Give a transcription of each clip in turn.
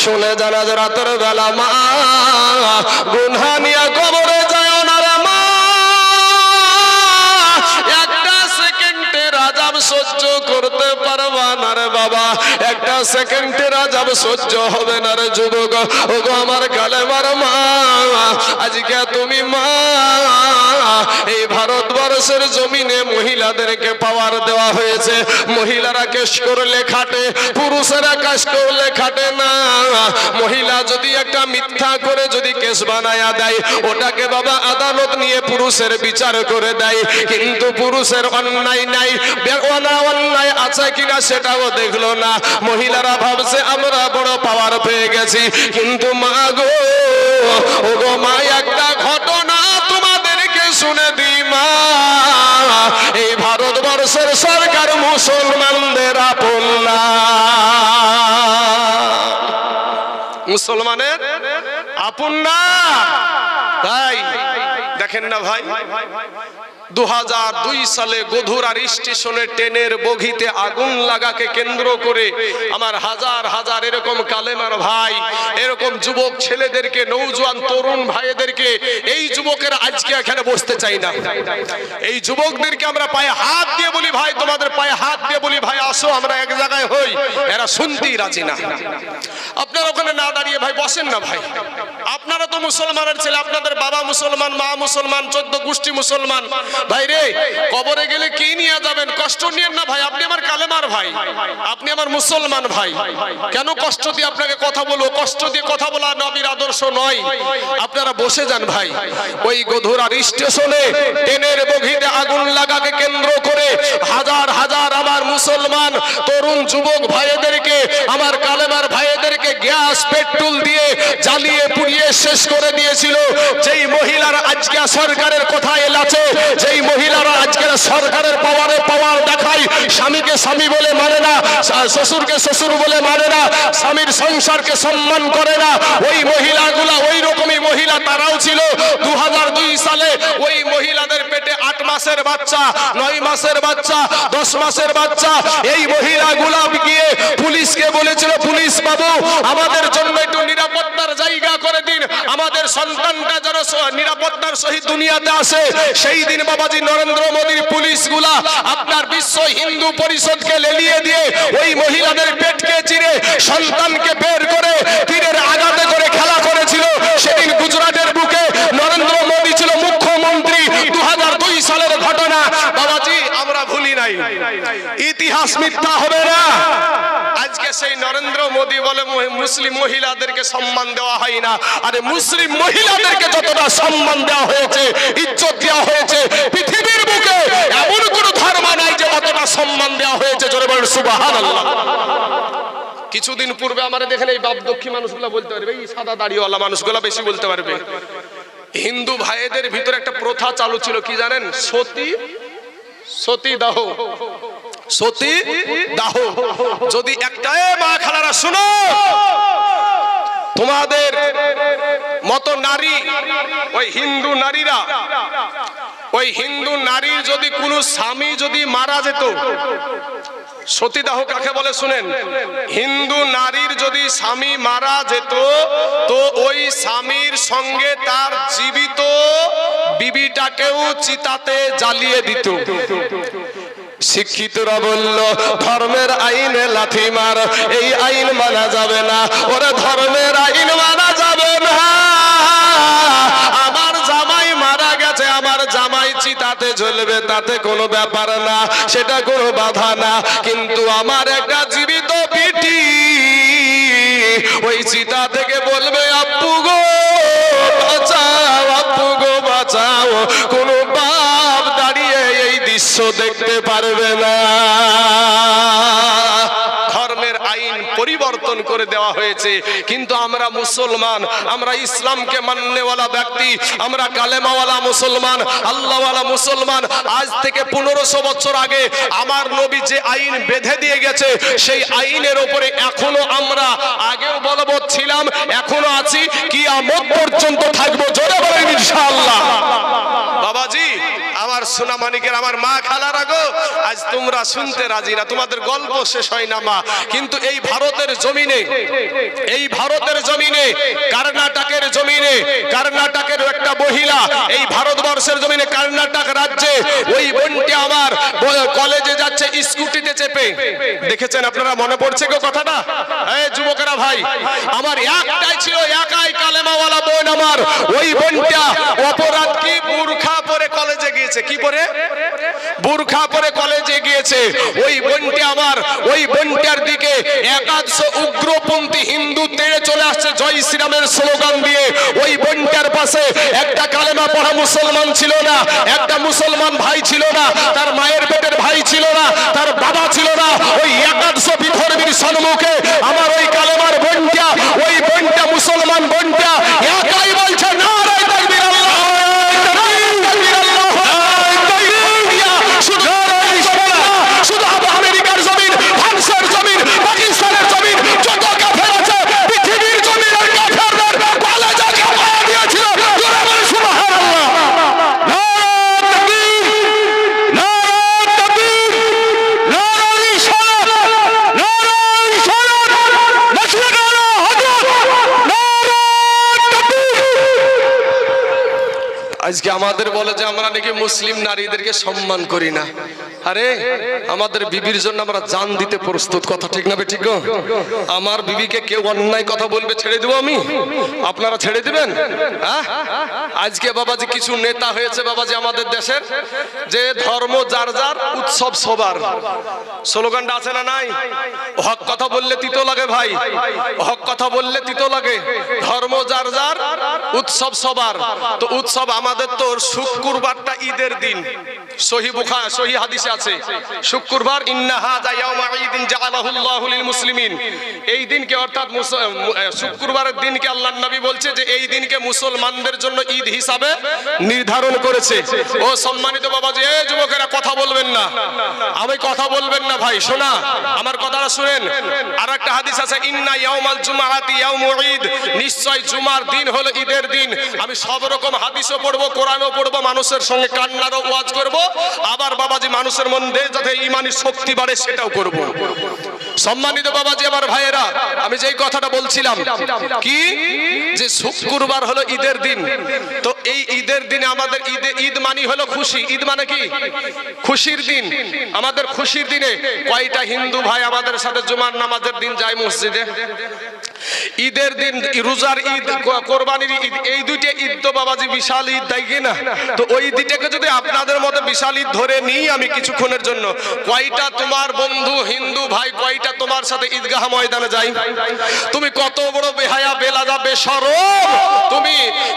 শুনে জানা যে রাতের বেলা মা গুনহা নিয়ে কবরে যায় না রে মা, একটা সেকেন্ডের আযাব সহ্য করতে পারবা না রে বাবা, একটা সেকেন্ডের আযাব সহ্য হবে না রে যুবক। ওগো আমার কালেমার মা, আজকে তুমি মা এই ভারতবর্ষের জমিনে মহিলাদেরকে পাওয়ার দেওয়া হয়েছে। মহিলারা কেস করলে খাটে, পুরুষেরা কাজ করলে খাটে না। মহিলা যদি একটা মিথ্যা করে যদি কেস বানায়া দেয়, ওটাকে বাবা আদালত নিয়ে পুরুষের বিচার করে দেয়, কিন্তু পুরুষের অন্যায় নাই, অন্যায় আছে কিনা সেটাও দেখলো না। মহিলারা ভাবছে আমরা বড় পাওয়ার পেয়ে গেছি, কিন্তু মা গো, ও গো মা, একটা ঘটনা তোমাদেরকে শুনে দিই মা, এই ভারতবর্ষের সরকার মুসলমানদের আপন না। মুসলমানের আপন না, তাই দেখেন না ভাই, 2002 সালে গধুরার স্টেশনে ট্রেনের বগিতে আগুন লাগাকে কেন্দ্র করে আমার হাজার হাজার এরকম কালেমার ভাই, এরকম যুবক ছেলেদেরকে, নৌজওয়ান তরুণ ভাইদেরকে, এই যুবকের আজকে এখানে বসতে চাই না। এই যুবকদেরকে আমরা পায়ে হাত দিয়ে বলি ভাই, তোমাদের পায়ে হাত দিয়ে বলি ভাই আসো আমরা এক জায়গায় হই, এরা শুনতেই রাজি না। আপনারা ওখানে না দাঁড়িয়ে ভাই বসেন না ভাই, আপনারা তো মুসলমানের ছেলে, আপনাদের বাবা মুসলমান, মা মুসলমান, 14 গোষ্ঠী মুসলমান। ভাই রে, কবরে গেলে কি নিয়ে যাবেন? কষ্ট নিয়েন না ভাই, আপনি আমার কালেমার ভাই, আপনি আমার মুসলমান ভাই, কেন কষ্ট দিয়ে আপনাকে কথা বলবো? কষ্ট দিয়ে কথা বলা নবীর আদর্শ নয়। আপনারা বসে যান ভাই। ওই গধুরার স্টেশনে ট্রেনের বগিতে আগুন লাগাকে কেন্দ্র করে হাজার হাজার আমার মুসলমান তরুণ যুবক ভাইদেরকে, আমার কালেমার ভাইদেরকে গ্যাস পেট্রোল দিয়ে জ্বালিয়ে পুড়িয়ে শেষ করে দিয়েছিল। যেই মহিলারা আজকে সরকারের কথায় এলাছে, যেই মহিলারা আজকে সরকারের পাওয়ার দেখায়, স্বামীকে স্বামী বলে মানে না, শ্বশুরকে শ্বশুর বলে মানে না, স্বামীর সংসারকে সম্মান করে না, ওই মহিলাগুলা ওই রকমই মহিলা তারাও ছিল। 2002 সালে ওই মহিলাদের পেটে 8 মাসের বাচ্চা, 9 মাসের বাচ্চা, 10 মাসের বাচ্চা, এই মহিলাগুলা গিয়ে পুলিশকে বলেছিল, পুলিশ বাবু আমাদের জন্য একটু নিরাপত্তার জায়গা করে দিন, আমাদের সন্তানটা যেন নিরাপত্তার সহিত দুনিয়াতে আসে। সেই দিন বাবাজি নরেন্দ্র মোদীর পুলিশগুলা আপনার বিশ্ব হিন্দু পরিষদকে লেলিয়ে দিয়ে ওই মহিলাদের পেটকে চিরে সন্তানকে বের করে তীরের আঘাতে করে খেলা করেছিল। সেদিন গুজরাটের বুকে নরেন্দ্র মোদী ছিল মুখ্যমন্ত্রী। 2002 সালের ঘটনা বাবাজি আমরা ভুলি নাই, ইতিহাস মিথ্যা হবে না। আজকে সেই নরেন্দ্র মোদী বলে মুসলিম মহিলাদেরকে সম্মান দেওয়া হয় না। আরে মুসলিম মহিলাদেরকে যতটা সম্মান দেওয়া হয়েছে, ইজ্জত দেওয়া হয়েছে, পৃথিবীর বুকে এমন কোন ধর্ম নাই যে অতটা সম্মান দেওয়া হয়েছে। জোরে বলেন সুবহানাল্লাহ। কিছুদিন পূর্বে আমরা দেখেন এই বাপদক্ষী মানুষগুলো বলতে পারবে, এই সাদা দাড়িওয়ালা মানুষগুলো বেশি বলতে পারবে। হিন্দু ভাইদের ভিতরে একটা প্রথা চালু ছিল, কি জানেন? সতী দাহ, সতী দাহ। যদি একটা মা খালারা শুনো, তোমাদের মতো নারী, ওই হিন্দু নারীরা, ওই হিন্দু নারীর যদি কোনো স্বামী যদি মারা যেত, সতীদাহ কাকে বলে শুনেন? হিন্দু নারীর যদি স্বামী মারা যেত, তো ওই স্বামীর সঙ্গে তার জীবিত বিবিটাকেও চিতাতে জ্বালিয়ে দিত। শিক্ষিতরা বলল ধর্মের আইনে লাথি মার, এই আইন মানা যাবে না, ওরা ধর্মের আইন মানা যাবে না। আমার জামাই মারা গেছে, আমার জামাই চিতাতে জ্বলবে, তাতে কোনো ব্যাপার না, সেটা কোনো বাধা না, কিন্তু আমার একটা জীবিত বিটি ওই চিতা থেকে বলবে আব্বু গো বাঁচাও, আব্বু গো বাঁচাও, কোনো বাপ দাঁড়িয়ে এই দৃশ্য দেখতে পারবে না। ধর্মের আইন পরিবর্তন করে দেওয়া হয়েছে, কিন্তু আমরা মুসলমান, আমরা ইসলামকে মাননেওয়ালা ব্যক্তি, আমরা কালেমাওয়ালা মুসলমান, আল্লাহওয়ালা মুসলমান। আজ থেকে 1500 বছর আগে আমার নবী যে আইন বেঁধে দিয়ে গেছে, সেই আইনের উপরে এখনো আমরা আগেও বলবৎ ছিলাম, এখনো আছি, কিয়ামত পর্যন্ত থাকবো। জোরে বলেন ইনশাআল্লাহ। বাবাজি আমার সোনা মানিকের, আমার মা খালারা গো, আজ তোমরা শুনতে রাজি না, তোমাদের গল্প শেষ হয় না মা। কিন্তু এই ভারতের জমিনে, এই ভারতের জমিনে, কর্ণাটকের জমিনে, কর্ণাটকের একটা মহিলা এই ভারতবর্ষের জমিনে কর্ণাটক রাজ্যে ওই বোনটি আমার কলেজে যাচ্ছে স্কুটিতে চেপে, দেখেছেন আপনারা? মনে পড়ছে গো কথাটা? এই যুবকেরা ভাই, আমার একটাই ছিল, একাই কালেমাওয়ালা বোন আমার। ওই বোনটা অপরাধ কি, বুরখা পরে কলেজে গিয়েছে। কি পরে? বুরখা পরে কলেজে গিয়েছে। ওই বোনটি আমার, ওই বোনটার দিকে একাদশ উগ্রপন্থী হিন্দু তেড়ে চলে আসছে জয় শ্রীরামের স্লোগান দিয়ে। ওই বোনটার পাশে একটা কালেমা পড়া মুসলমান ছিল না, একটা মুসলমান ভাই ছিল না, তার মায়ের পেটের ভাই ছিল না, তার বাবা ছিল না। ওই একাদশ বিধর্মীর সম্মুখে আমার ওই কালেমার বোনটা, ওই বোনটা মুসলমান বোনটা একাই বলছে নারায়ে তাকবীর, আল্লাহু তাকবীর, আল্লাহু তাকবীর। শুধু আমেরিকার জমিন, ফ্রান্সের জমিন, পাকিস্তানের জমিন, যত কাফের আছে পৃথিবীর জমিন আর কাফেরদের কলেজে কাফের দিয়েছিল। জোরে বলে সুবহানাল্লাহ। আজকে আমাদের বলে যে আমরা নাকি মুসলিম নারীদেরকে সম্মান করি না। আরে আমাদের বিবির জন্য আমরা জান দিতে প্রস্তুত, কথা ঠিক না ঠিক গো? আমার বিবিকে কেউ অন্যায় কথা বলবে ছেড়ে দেবো আমি? আপনারা ছেড়ে দিবেন? আজকে বাবাজি কিছু নেতা হয়েছে বাবাজি আমাদের দেশের, যে ধর্ম যার যার, উৎসব সবার, স্লোগানটা আছে না নাই? হক কথা বললে তিতো লাগে ভাই, হক কথা বললে তিতো লাগে। ধর্ম যার যার, উৎসব সবার। তো উৎসব আমাদের তো শুক্রবারটা ঈদের দিন, সহিহ বুখারী সহিহ হাদিসে আছে শুক্রবার, ইন্না হাযা ইয়াউমা ঈদিন জাআলাহুল্লাহু লিল মুসলিমিন। এই দিনকে অর্থাৎ শুক্রবারের দিনকে আল্লাহর নবী বলছে যে এই দিনকে মুসলমানদের জন্য ঈদ হিসাবে নির্ধারণ করেছে। ও সম্মানিত বাবাজি, এই যুবকেরা কথা বলবেন না, আমি কথা বলবেন না ভাই, শোনা আমার কথাটা শুনেন। আর একটা হাদিস আছে, ইন্না ইয়াউমাল জুমআতি ইয়াউমু ঈদ, নিশ্চয় জুমার দিন হলো ঈদের দিন। আমি সব রকম হাদিসও পড়বো, কোরআনও পড়বো, মানুষের সঙ্গে কান্নারও ওয়াজ করব, আবার বাবাজি মানুষের মধ্যে যাতে ঈমানি শক্তি বাড়ে সেটাও করব। সম্মানিত বাবাজি আমার ভাইয়েরা, আমি যেই কথাটা বলছিলাম কি, যে শুক্রবার হলো ঈদের দিন। তো এই ঈদের দিনে আমাদের ঈদ মানি হলো খুশি। ঈদ মানে কি? খুশির দিন। আমাদের খুশির দিনে কয়টা হিন্দু ভাই আমাদের সাথে জুমার নামাজের দিন যায় মসজিদে? ঈদের দিন, রোজার ঈদ, কোরবানির ঈদ, এই দুইটা ঈদ তো বাবাজি বিশাল ঈদ, তাই কি না? তো ওই দিনটাকে যদি আপনাদের মতো বিশাল ঈদ ধরে নিই আমি কিছুক্ষণের জন্য, কয়টা তোমার বন্ধু হিন্দু ভাই কয়টা তোমার সাথে ঈদগাহ ময়দানে যাই? তুমি কত বড় বেহায়া, বেলাজা, বেশরম,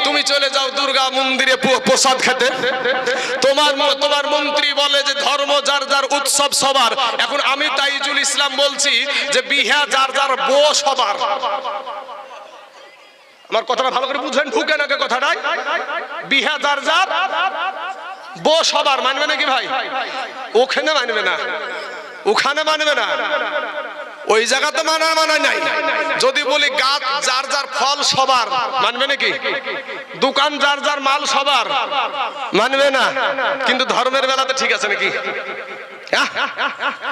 তুমি চলে যাও দুর্গা মন্দিরে প্রসাদ খেতে। তোমার মন্ত্রী বলে যে ধর্ম যার যার, উৎসব সবার। এখন আমি তাইজুল ইসলাম বলছি যে বিহা যার যার, বো সবার। আমার কথাটা ভালো করে বুঝেন, ঢুকে নাকি কথাটাই? বিহা যার যার, বো সবার। মানবে নাকি ভাই? ওখানে মানবে না, ওখানে মানবে না, ওই জায়গাতে মানা নাই। যদি বলি গাছ যার যার, ফল সবার, মানবে নাকি? দোকান যার যার, মাল সবার, মানবে না। কিন্তু ধর্মের বেলাতে ঠিক আছে নাকি?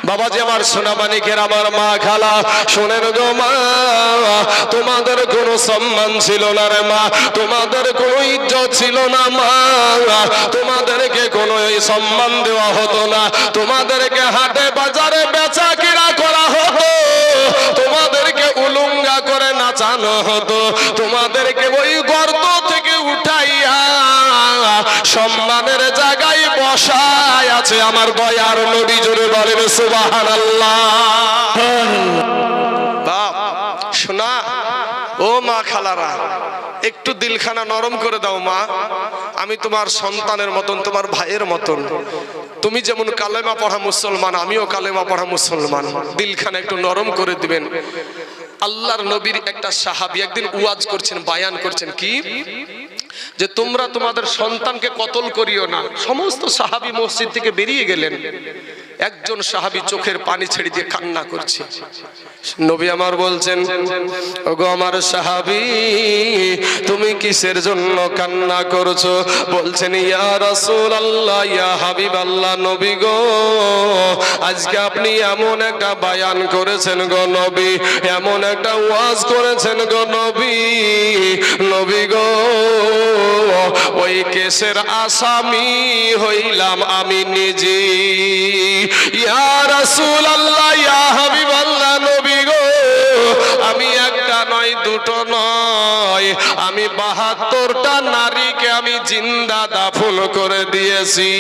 বাবাজি আমার সোনা মানিকের, আমার মা খালা, শোনেন গো মা, তোমাদের কোনো সম্মান ছিল না রে মা, তোমাদের কোনো ইজ্জত ছিল না মা, তোমাদেরকে কোনো সম্মান দেওয়া হতো না, তোমাদেরকে হাটে বাজারে বেচা কিনা করা হতো, তোমাদেরকে উলুঙ্গা করে নাচানো হতো, তোমাদেরকে ওই গর্ত থেকে উঠাইয়া সম্মানের জায়গায় বসায় আছে আমার দয়ার নবী। জোরে বলেন সুবহানাল্লাহ। বাপ শোনা, ও মা খালারা, একটু দিলখানা নরম করে দাও মা। আমি তোমার সন্তানের মতন, তোমার ভাইয়ের মতন। তুমি যেমন কালেমা পড়া মুসলমান, আমিও কালেমা পড়া মুসলমান। দিলখানা একটু নরম করে দিবেন। আল্লাহর নবীর একটা সাহাবী একদিন ওয়াজ করছেন, বায়ান করছেন কি, যে তোমরা তোমাদের সন্তানকে কতল করিও না। সমস্ত সাহাবী মসজিদ থেকে বেরিয়ে গেলেন। একজন সাহাবী চোখের পানি ছেড়ে দিয়ে কান্না করছে। নবী আমার বলছেন, ওগো আমার সাহাবী, তুমি কিসের জন্য কান্না করছো? বলছেন, ইয়া রাসূলুল্লাহ, ইয়া হাবিবাল্লাহ, নবী গো, আজকে আপনি এমন একটা বায়ান করেছেন গো নবী, এমন একটা ওয়াজ করেছেন গো নবী, নবী গো, ওই কেসের আসামি হইলাম আমি নিজে। ইয়া রাসূলুল্লাহ, ইয়া হাবিবাল্লাহ, নবী গো, আমি একটা নয়, দুটো নয়, আমি ৭২টা নারীকে আমি জিন্দা দাফন করে দিয়েছি।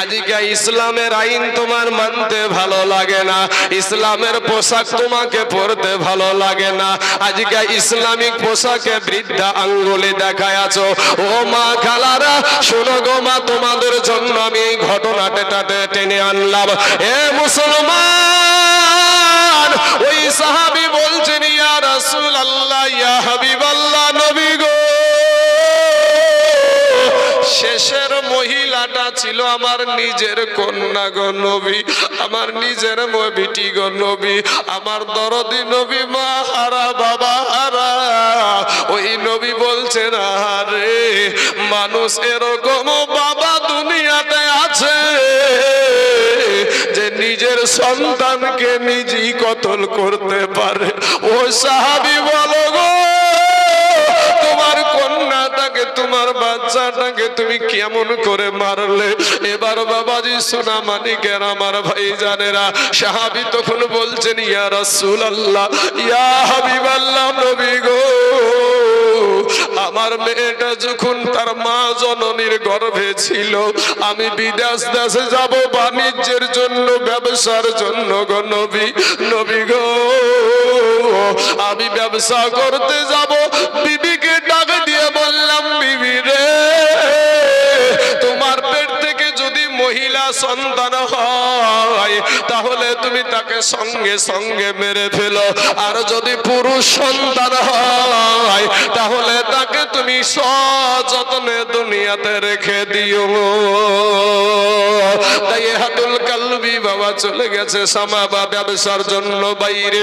আজকে ইসলামের আইন তোমার মানতে ভালো লাগে না, ইসলামের পোশাক তোমাকে পরতে ভালো লাগে না, আজকে ইসলামিক পোশাকে বৃদ্ধা আঙ্গুলে দেখায় আছো। ও মা খালারা, শোনো গো মা, তোমাদের জন্য আমি এই ঘটনাটা টেনে আনলাম। এ মুসলমান, ওই সাহাবী বলছেন, ইয়া রাসূলুল্লাহ, ইয়া হাবিবাল্লাহ, নবী গো, শেষের মহিলাটা ছিল আমার নিজের কন্যা গো নবী, আমার নিজের বিটি গো নবী, আমার দরদি নবী, মা হারা, বাবা হারা। ওই নবী বলছেন, আরে মানুষ এরকম বাবা দুনিয়াতে আছে যে নিজের সন্তানকে নিজেই কতল করতে পারে। ও সাহাবী বলো গো, তোমার কন্যাটাকে, তোমার বাচ্চাটাকে তুমি কেমন করে মারলে? এবার বাবাজি সোনা মানিকের আমার ভাই জানেরা, সাহাবী তখন বলছেন, ইয়া রাসূলুল্লাহ, ইয়া হাবিবাল্লাহ, নবী গো, আমার মেয়েটা যখন তার মা জননীর গর্ভে ছিল, আমি বিদেশ দেশে যাব বাণিজ্যের জন্য, ব্যবসার জন্য গো নবী, নবী গো, আমি ব্যবসা করতে যাব। বিবিকে ডাক দিয়ে বললাম, বিবি রে, তোমার পেট থেকে যদি মহিলা সন্তান হয় তাহলে তুমি তাকে সঙ্গে সঙ্গে মেরে ফেলো, আর যদি পুরুষ সন্তান হয় তাহলে তাকে তুমি সযত্নে দুনিয়াতে রেখে দিও। তাই হাতুল কালবি বাবা চলে গেছে সামাবা ব্যবসার জন্য বাইরে।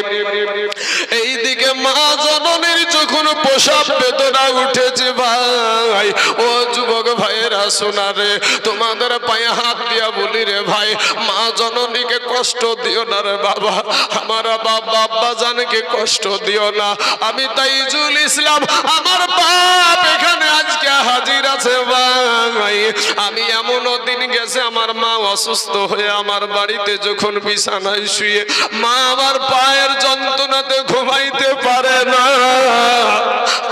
এইদিকে মা জননীর যখন প্রসব বেদনা উঠেছে, ভাই ও যুবক ভাইয়েরা শোনা রে, তোমাদের পায়ে হাত দিয়া বলি রে ভাই, মা জননীকে কষ্ট দিও না রে বাবা, আমার বাবা জানকে কষ্ট দিও না। আমি তাইজুল ইসলাম, আমার বাপ এখানে আজকে হাজির আছে ভাই। আমি এমনও দিন গেছে, আমার মা অসুস্থ হয়ে আমার বাড়িতে যখন বিছানায় শুয়ে, মা আমার পায়ের যন্ত্রণাতে ঘুমাইতে পারে না।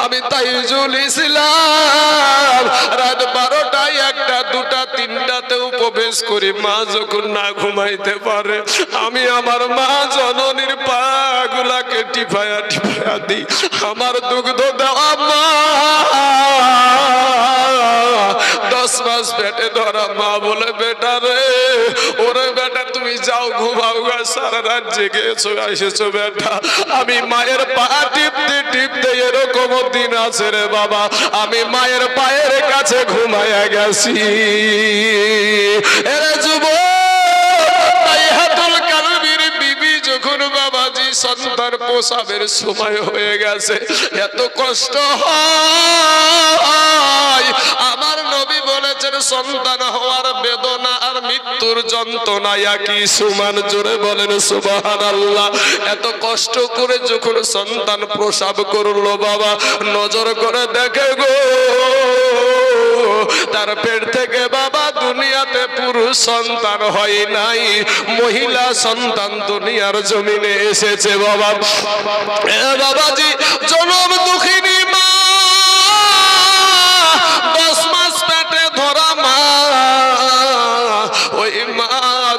আমি তাইজুল ইসলাম রাত 12টায়, 1টা, 2টা, 3টাতেও প্রবেশ করি, মা যখন না ঘুমাইতে পারে, আমি আমার মা জননীর পা গুলাকে টিপায়া টিপায়া দিই, আমার দুগ্ধ দেওয়া মা, 10 মাস পেটে ধরা মা বলে, বেটা রে, ওরে বেটা তুমি যাও ঘুমাও গা, সারা রাত জেগে এসেছো বেটা। আমি মায়ের পা টিপতে টিপতে, এরকম দিন আছে রে বাবা, আমি মায়ের পায়ের কাছে ঘুমায়া গেছি। এরে যুবক, যখন বাবাজি সন্তান প্রসবের সময় হয়ে গেছে, এত কষ্ট হয়। আমার নবী বলেছেন, সন্তান হওয়ার বেদনা আর মৃত্যুর যন্ত্রণা একই সমান। জোরে বলেন সুবহানাল্লাহ। এত কষ্ট করে যখন সন্তান প্রসব করলো বাবা, নজর করে দেখে গো, তার পেট থেকে বাবা দুনিয়াতে পুরুষ সন্তান হয় নাই, মহিলা সন্তান দুনিয়ার জমিনে এসেছে বাবা। এ বাবাজি, জনম দুঃখিনী মা, 10 মাস পেটে ধরা মা, ওই মা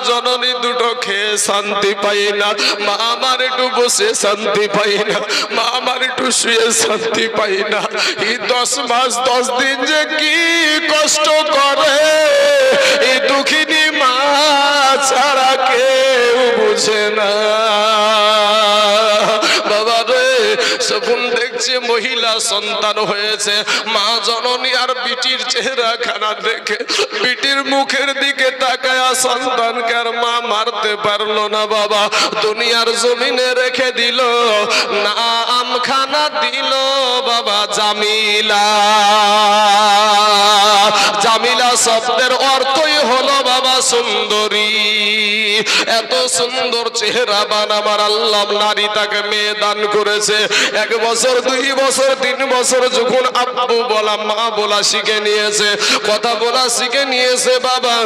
জননী দুটো খেয়ে শান্তি পাই না, মা আমার একটু বসে শান্তি পাই না, মা আমার একটু শুয়ে শান্তি পাই না। এই 10 মাস 10 দিন যে কি কষ্ট করে, এই দুঃখিনী মা ছাড়া কেউ বুঝে না বাবা রে। যখন দেখছে মহিলা সন্তান হয়েছে, মা জননী আর বিটির চেহারা খানা দেখে বিটির মুখের দিকে তাকায় সন্তানকে আর মা মারতে পারলো না বাবা, দুনিয়ার জমিনে রেখে দিল, নাম খানা দিল বাবা জামিলা। জামিলা শব্দের অর্থই হলো বাবা সুন্দরী। এত সুন্দর চেহারাবান আমার আল্লাহ নারী তাকে মেয়ে দান করেছে। 1 বছর 2 বছর 3 বছর যখন আব্বু বলা মা বলা শিখে নিয়েছে, কথা বলা শিখে নিয়েছে বাবা,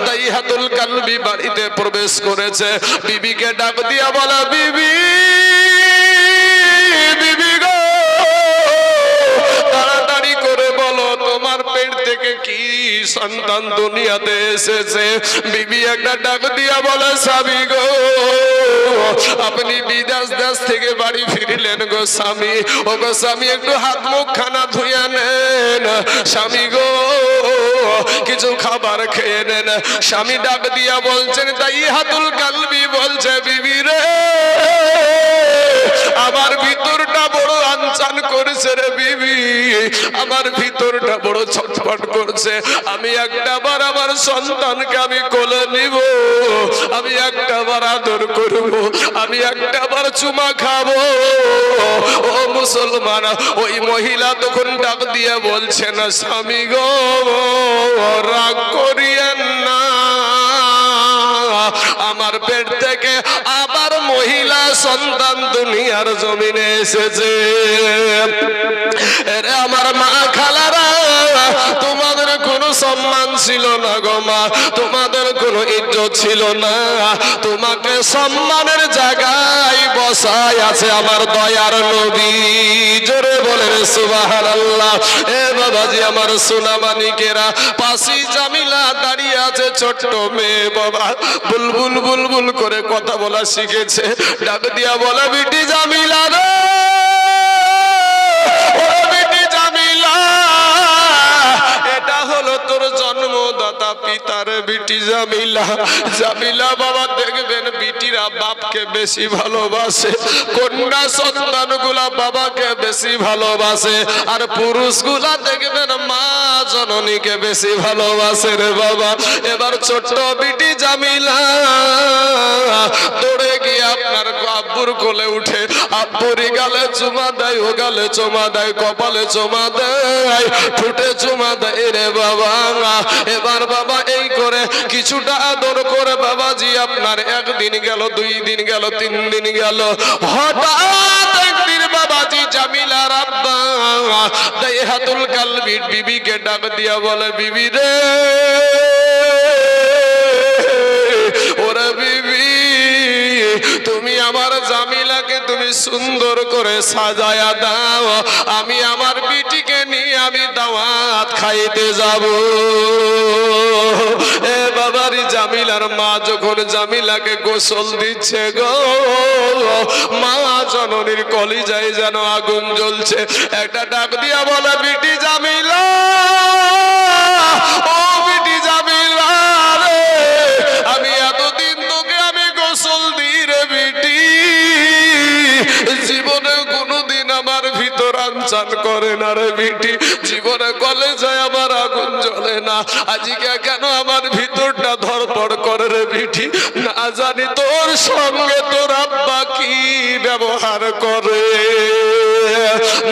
দাইহাতুল কালবি বাড়িতে প্রবেশ করেছে। বিবিকে ডাক দিয়া বলা, বিবি বিবি গো, তাড়াতাড়ি করে বলো তোমার পেট থেকে কি সন্তান দুনিয়াতে এসেছে। বিবি একটা ডাক দিয়া বলে, স্বামী গো আপনি বিদেশ দেশ থেকে বাড়ি ফিরলেন গো স্বামী, ও গো স্বামী একটু হাত মুখ খানা ধুইয়া নেন, স্বামী গো কিছু খাবার খেয়ে নেন। স্বামী ডাক দিয়া বলছেন, দাইহাতুল কালবি বলছে, বিবি রে আমার ভিতরটা বড় আনচান করেছে রে বিবি, আমার ভিতরটা বড় ছটফট করছে। আমি একটাবার আমার সন্তানকে আমি কোলে নিব, আমি একটাবার আদর করব, আমি একটাবার চুমা খাবো। ও মুসলমান, ওই মহিলা তখন ডাক দিয়ে বলছেন, স্বামী গো রাগ করিয়েন না, আমার পেট থেকে আবার মহিলা সন্তান দুনিয়ার জমিনে এসেছে। এরে আমার মা খালারা, তোমাদের কোনো সম্মান ছিল না গো মা, তোমাদের কোনো ইজ্জত ছিল না, তোমাকে সম্মানের জায়গায় বসায় আছে আমার দয়ার নবী। জোরে বলেন সুবহানাল্লাহ। এ বাবাজি আমার সোনা মানিকেরা, পাশে জামিলা দাঁড়িয়ে আছে, ছোট্ট মেয়ে বাবা, বুলবুল বুলবুল করে কথা বলা শিখেছে। ডাক দিয়া বলে, বিটি জামিলা রে, ও বিটি জামিলা, এটা হলো তোর জন্মদাতা পিতার বিটি জামিলা। জামিলা বাবা দেখবেন বিটিরা বাপকে বেশি ভালোবাসে, কন্যা সন্তান গুলা বাবাকে বেশি ভালোবাসে, আর পুরুষ গুলা দেখবেন মা জননীকে বেশি ভালোবাসে রে বাবা। এবার ছোট্ট বিটি জামিলা দৌড়ে গিয়ে আপনার আব্বুর কোলে উঠে আব্বুরি গালে চুমা দেয়, ও গালে চুমা দেয়, কপালে চুমা দেয়, ঠোঁটে চুমা দেয় রে বাবা। এবার বাবা এই করে কিছুটা আদর করে বাবাজি আপনার 1 দিন গেল, 2 দিন গেল, 3 দিন গেল, হঠাৎ একদিন বাবাজি জামিলার আব্বা দাইহাতুল কালবির বিবিকে ডাক দিয়া বলে, বিবি রে, ওরে বিবি তুমি আমার জামিলাকে তুমি সুন্দর করে সাজায়া দাও, আমি আমার বিটিকে নিয়ে আমি দাওয়াত খাইতে যাব। এ বাবারি জামিলার মা যখন জামিলাকে গোসল দিচ্ছে গো, মা জননীর কলিজায় যেন আগুন জ্বলছে। একটা ডাক দিয়া বলে, বিটি জামিলা, ও বিটি জামিলা রে, আমি এতদিন তোকে আমি গোসল দিই রে বিটি, জীবনে কোনোদিন আমার ভিতর আনচান করে না রে বিটি, জীবনে কলেজায় আমার আগুন জ্বলে না, আজকে কেন আমার ভিতরটা ধরপড় করে রে বিটি, না জানি তোর সঙ্গে তোর আব্বা কি ব্যবহার করে।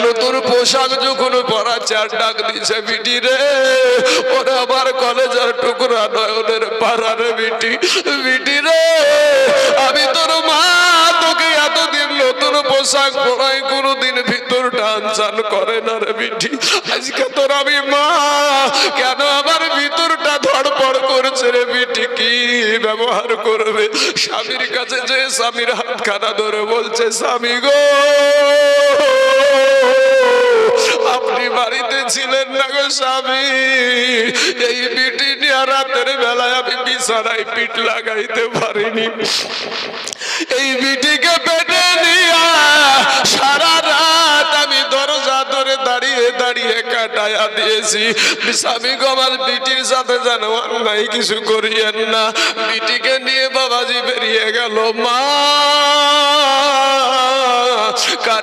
নতুন পোশাক যখন পরা চার ডাক দিছে, বিটি রে, ওরে আমার কলেজার টুকরা নয়নের পাড়া রে বিটি, বিটি রে, আমি তোর মা, তোকে এতদিন নতুন পোশাক পরাই কোনোদিন ভিতরটা আনচান করে না রে বিটি, আজকে তোর আমি মা, কেন আমার ভিতরটা ধড়পড় করছে রে বিটি, কি ব্যবহার করবে। স্বামীর কাছে যে স্বামীর হাতখানা ধরে বলছে, স্বামী গো আপনি বাড়িতে ছিলেন না গো স্বামী, এই বিটি নিয়ে রাতের বেলায় আমি বিছানায় পিঠ লাগাইতে পারিনি, এই বিটিকে পেটে নিয়ে সারা রাত আমি দরজা ধরে দাঁড়িয়ে দাঁড়িয়ে কাটায়া দিয়েছি। স্বামী গো আমার বিটির সাথে যেন অন্যায় কিছু করিয়েন না। বিটিকে নিয়ে বাবাজি বেরিয়ে গেল, মা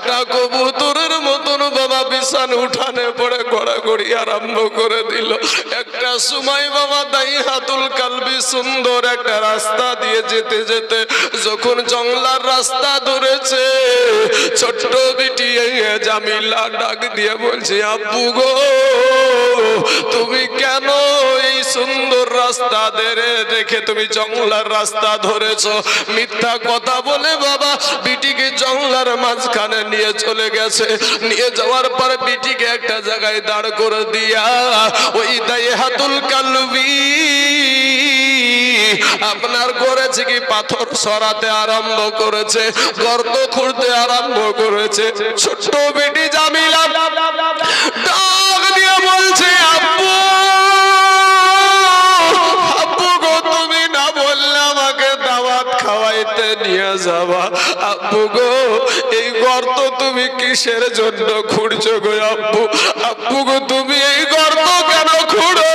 কাটা কবুতরের মতন বাবা বিছান উঠানে পড়ে গড়াগড়ি আরম্ভ করে দিল। একটা সময় বাবা দাইহাতুল কালবি সুন্দর একটা রাস্তা দিয়ে যেতে যেতে যখন জঙ্গলার রাস্তা ধরেছে, ছোট্ট বিটি জামিলা ডাক দিয়ে বলছে, আব্বু গো তুমি কেন এই সুন্দর রাস্তা ধরে রেখে তুমি জঙ্গলার রাস্তা ধরেছো? মিথ্যা কথা বলে বাবা বিটিকে জঙ্গলার মাঝখানে নিয়ে চলে গেছে। নিয়ে যাওয়ার পরে বিটিকে একটা জায়গায় দাঁড় করে দিয়া ওই দাইহাতুল কালবি আপনার করেছে কি পাথর সরাতে আরম্ভ করেছে, গর্ত খুঁড়তে আরম্ভ করেছে। ছোট্ট বেটি জামিলা ডাক দিয়ে বলছে, আব্বু আব্বু গো তুমি না বললে আমাকে দাওয়াত খাওয়াইতে নিয়ে যাবা? আব্বু গো এই গর্ত তুমি কিসের জন্য খুঁড়ছো গো আব্বু? আব্বু গো তুমি এই গর্ত কেন খুঁড়ো?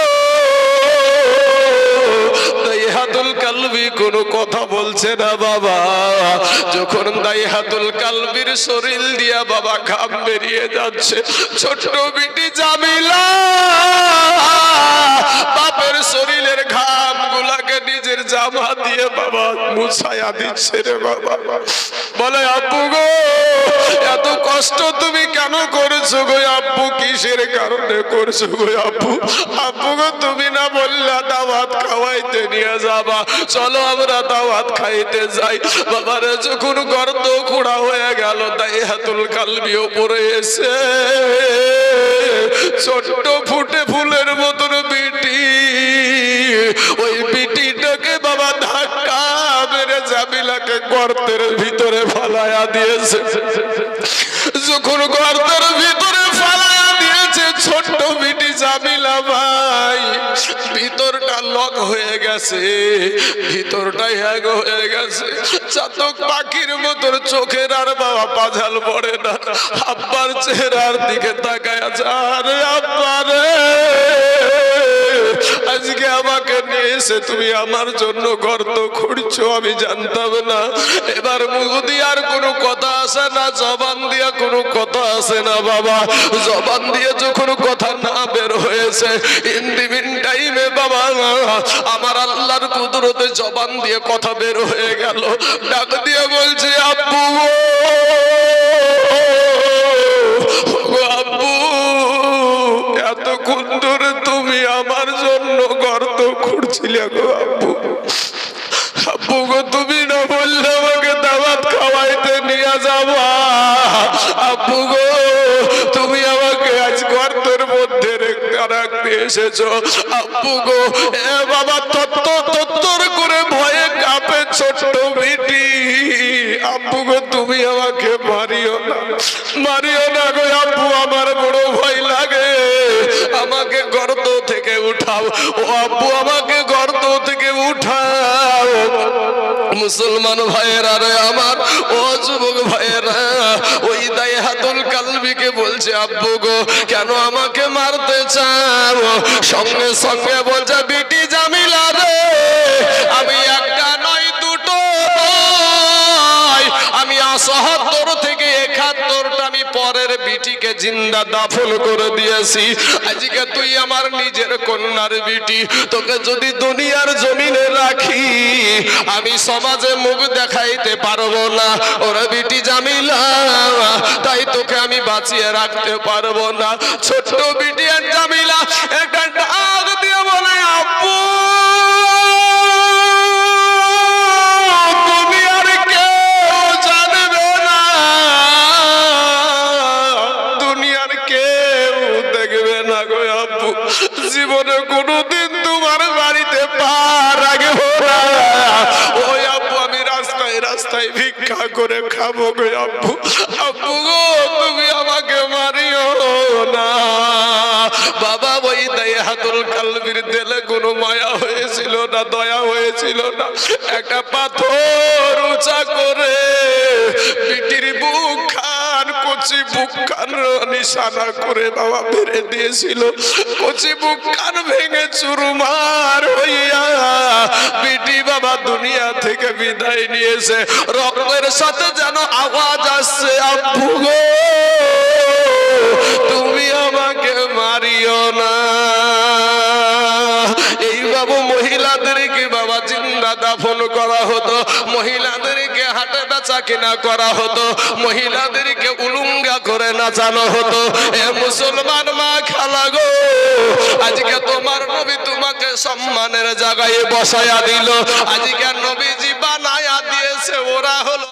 দাইহাতুল কালবি কোনো কথা বলছে না বাবা। যখন দাইহাতুল কালবির শরীর দিয়া বাবা ঘাম বেরিয়ে যাচ্ছে, ছোট্ট বিটি জামিলা বাপের শরীরের ঘাম গুলাকে নিজের জামা দিয়ে বাবা মুছায়া দিচ্ছে রে বাবা। বলে, আব্বু গো এত কষ্ট তুমি কেন করেছো গো আব্বু? কিসের কারণে করছো গো আব্বু? আব্বু গো তুমি না বললা দাওয়াত খাওয়াইতে নিয়ে যাবা, চলো আমরা দাওয়াত খাইতে যাই। বাবারে যখন গর্ত খোঁড়া হয়ে গেল, দাইহাতুল কালবি উপরে এসে ছোট্ট ফুটে ফুলের মতন বিটি, ওই বিটিটাকে বাবা ধাক্কা মেরে জামিলাকে গর্তের ভিতরে ফালায়া দিয়েছে। যখন গর্তের ভিতরে ফালায়া দিয়েছে, ছোট্ট বিটি জামিলা ভাই ভিতরটা লক হয়ে গেছে, ভিতরটাই হ্যাগ হয়ে গেছে। চাতক পাখির মতন চোখের আর বাবা পাঝাল পড়ে না। আব্বার চেহারার দিকে তাকায় আছে, আরে আব্বা রে আজকে আমাকে নিয়ে এসে তুমি আমার জন্য গর্ত খুঁড়ছো, আমি জানতাম না। এবার মুখ দিয়ে আর কোনো কথা আসে না, জবান দিয়ে কোনো কথা আসে না বাবা। জবান দিয়ে যখন কথা না বের হয়েছে, ইন্দিমিন টাইমে বাবা আমার আল্লাহর কুদরতে জবান দিয়ে কথা বের হয়ে গেল। ডাক দিয়ে বলছে, আব্বু আব্বু এতক্ষণ ধরে তুমি আমার জন্য গর্ত খুঁড়ছিলে গো আব্বু। আব্বু গো তুমি না বললে আমাকে দাওয়াত খাওয়াইতে নিয়ে যাবা? আব্বু গো তুমি আমাকে আজ গর্তের মধ্যে রাখতে এসেছো? আব্বু গো এ বাবা তত্তর করে ভয়ে কাঁপে ছোট্ট বিটি। আব্বু গো তুমি আমাকে মারিও না, মারিও না গো আব্বু, আমার বড় ভয় লাগে, আমাকে গর্ত থেকে উঠাও। ও আব্বু আমাকে গর্ত থেকে উঠাও। মুসলমান ভাইয়েরা রে আমার, ও যুবক ভাইয়েরা, ওই দাইহাতুল কালবিকে বলছে, আব্বু গো কেন আমাকে মারতে চাও? সঙ্গে সঙ্গে বলছে, বিটি জামিলা রে আমি একটা নয় দুটো নয়, আমি ৭৮ থেকে ৭১টা আমি পরের বিটিকে জিন্দা দাফন করে দিয়েছি। আজকে তুই আমার নিজের কন্যার বিটি, তোকে যদি দুনিয়ার জমিনে রাখি আমি সমাজে মুখ দেখাইতে পারবো না ওরে বিটি জামিলা, তাই তোকে আমি বাঁচিয়ে রাখতে পারবো না। ছোট্ট বিটি জামিলা একটা ডাক দিয়ে বলে, আব্বু দুনিয়ার কেউ জানবে না, দুনিয়ার কেউ দেখবে না গো আব্বু, জীবনে কোনোদিন তোমার বাড়িতে পা রাখবো না। ওই আব্বু আমি রাস্তায় রাস্তায় ভিক্ষা করে খাবো গো আব্বু। আব্বু গো তুমি আমাকে মারিও না। বাবা ওই দাইহাতুল কালবির দিলে কোনো মায়া হয়েছিল না, দয়া হয়েছিল না। একটা পাথর উঁচা করে বিটির বুক খান, কচি বুক খান নিশানা করে বাবা মেরে দিয়েছিল। কচি বুক খান ভেঙে চুরমার হইয়া বিটি বাবা দুনিয়া থেকে বিদায় নিয়েছে। রক্তের সাথে যেন আওয়াজ আসছে, আব্বু গো তুমি আমাকে মারিও না। এইভাবে মহিলাদেরকে বাবা জিন্দা দাফন করা হতো, মহিলাদেরকে হাটে বেচা কিনা করা হতো, মহিলাদেরকে উলুঙ্গা করে নাচানো হতো। এ মুসলমান মা খালা গো, আজকে তোমার নবী তোমাকে সম্মানের জায়গায় বসায়া দিল, আজকে নবীজি বানায়া দিয়েছে, ওরা হলো